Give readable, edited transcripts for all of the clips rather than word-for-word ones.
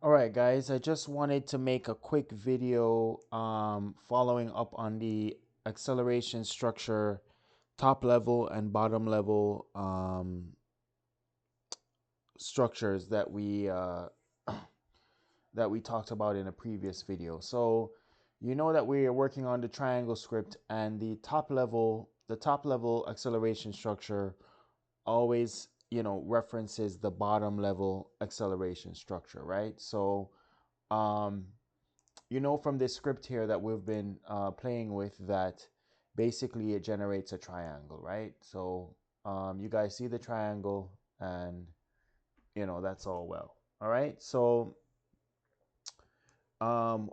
All right, guys, I just wanted to make a quick video following up on the acceleration structure top level and bottom level structures that we that we talked about in a previous video. So you know that we are working on the triangle script, and the top level acceleration structure always references the bottom level acceleration structure, right? So um from this script here that we've been playing with, that basically it generates a triangle, right? So you guys see the triangle, and that's all well. All right. So um,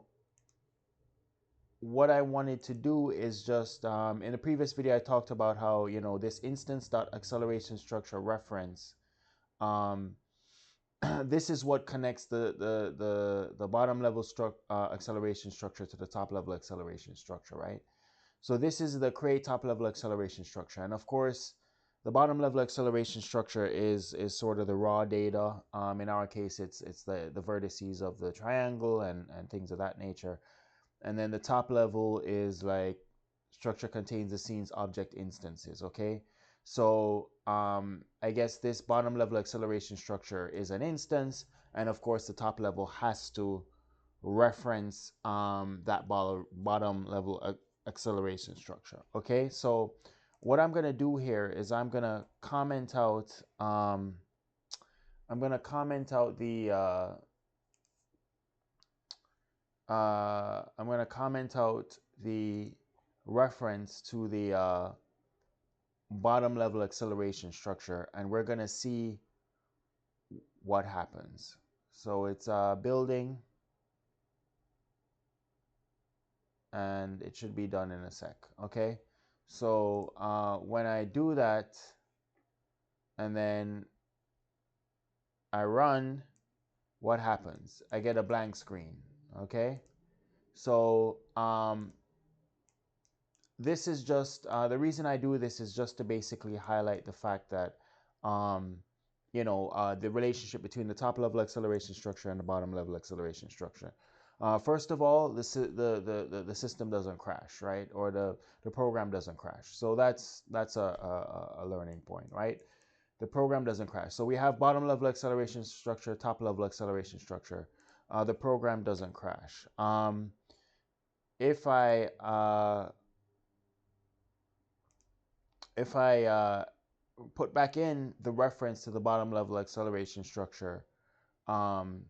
what I wanted to do is just in the previous video I talked about how this instance dot acceleration structure reference. Um, this is what connects the bottom level acceleration structure to the top level acceleration structure, right? So this is the create top level acceleration structure. And of course, the bottom level acceleration structure is sort of the raw data. In our case, it's the vertices of the triangle and things of that nature. And then the top level is like structure contains the scene's object instances. Okay. So I guess this bottom level acceleration structure is an instance. And of course, the top level has to reference that bottom level acceleration structure. Okay, so what I'm gonna do here is I'm gonna comment out the reference to the bottom level acceleration structure, and we're gonna see what happens. So it's building, and it should be done in a sec. Okay, so when I do that and then I run, what happens? I get a blank screen. Okay, so this is just the reason I do this is just to basically highlight the fact that um, the relationship between the top level acceleration structure and the bottom level acceleration structure. First of all, the system doesn't crash, right? Or the program doesn't crash. So that's a learning point, right? The program doesn't crash. So we have bottom level acceleration structure, top level acceleration structure. The program doesn't crash. If I if I put back in the reference to the bottom level acceleration structure, um,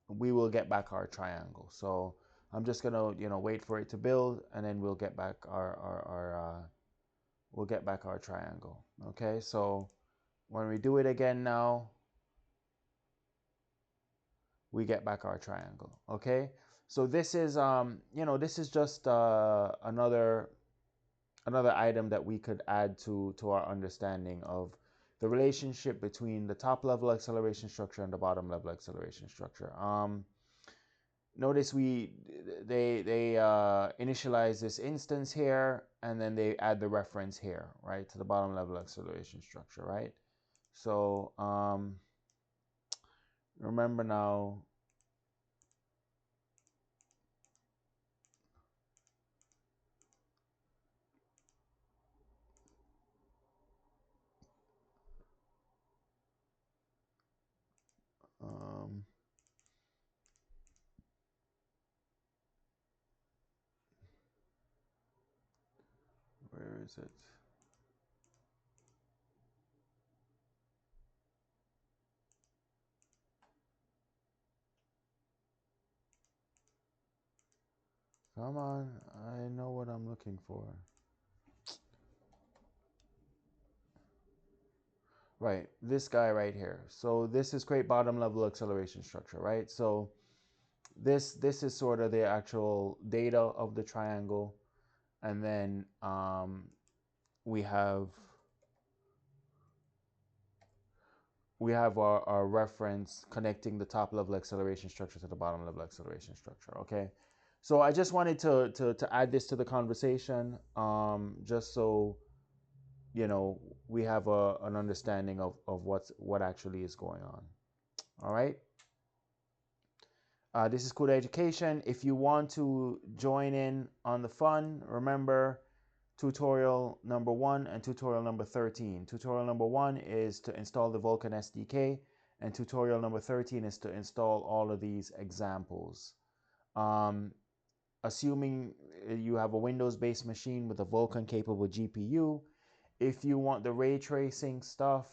we will get back our triangle. So I'm just gonna wait for it to build, and then we'll get back our triangle. Okay, so when we do it again now, we get back our triangle. Okay, so this is this is just another item that we could add to our understanding of the relationship between the top level acceleration structure and the bottom level acceleration structure. Notice they initialize this instance here, and then they add the reference here, right, to the bottom level acceleration structure, right? So remember now. Um, where is it? Come on, I know what I'm looking for. Right, this guy right here. So this is create bottom level acceleration structure, right? So this is sort of the actual data of the triangle, and then we have our reference connecting the top level acceleration structure to the bottom level acceleration structure. Okay, so I just wanted to add this to the conversation, just so we have an understanding of what actually is going on. All right. This is CUDA Education. If you want to join in on the fun, remember tutorial number 1 and tutorial number 13. Tutorial number 1 is to install the Vulkan SDK, and tutorial number 13 is to install all of these examples. Assuming you have a Windows-based machine with a Vulkan-capable GPU, if you want the ray tracing stuff,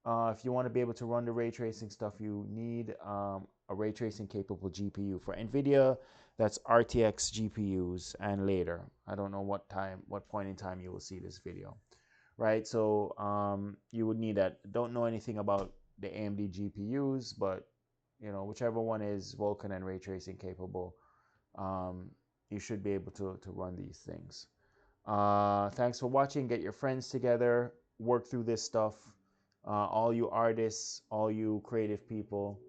if you want to be able to run the ray tracing stuff, you need a ray tracing capable GPU. For NVIDIA, that's RTX GPUs and later. I don't know what point in time you will see this video, right? So you would need that. Don't know anything about the AMD GPUs, but whichever one is Vulkan and ray tracing capable, you should be able to run these things. Thanks for watching. Get your friends together, work through this stuff. All you artists, all you creative people,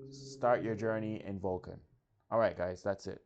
start your journey in Vulkan. All right, guys, that's it.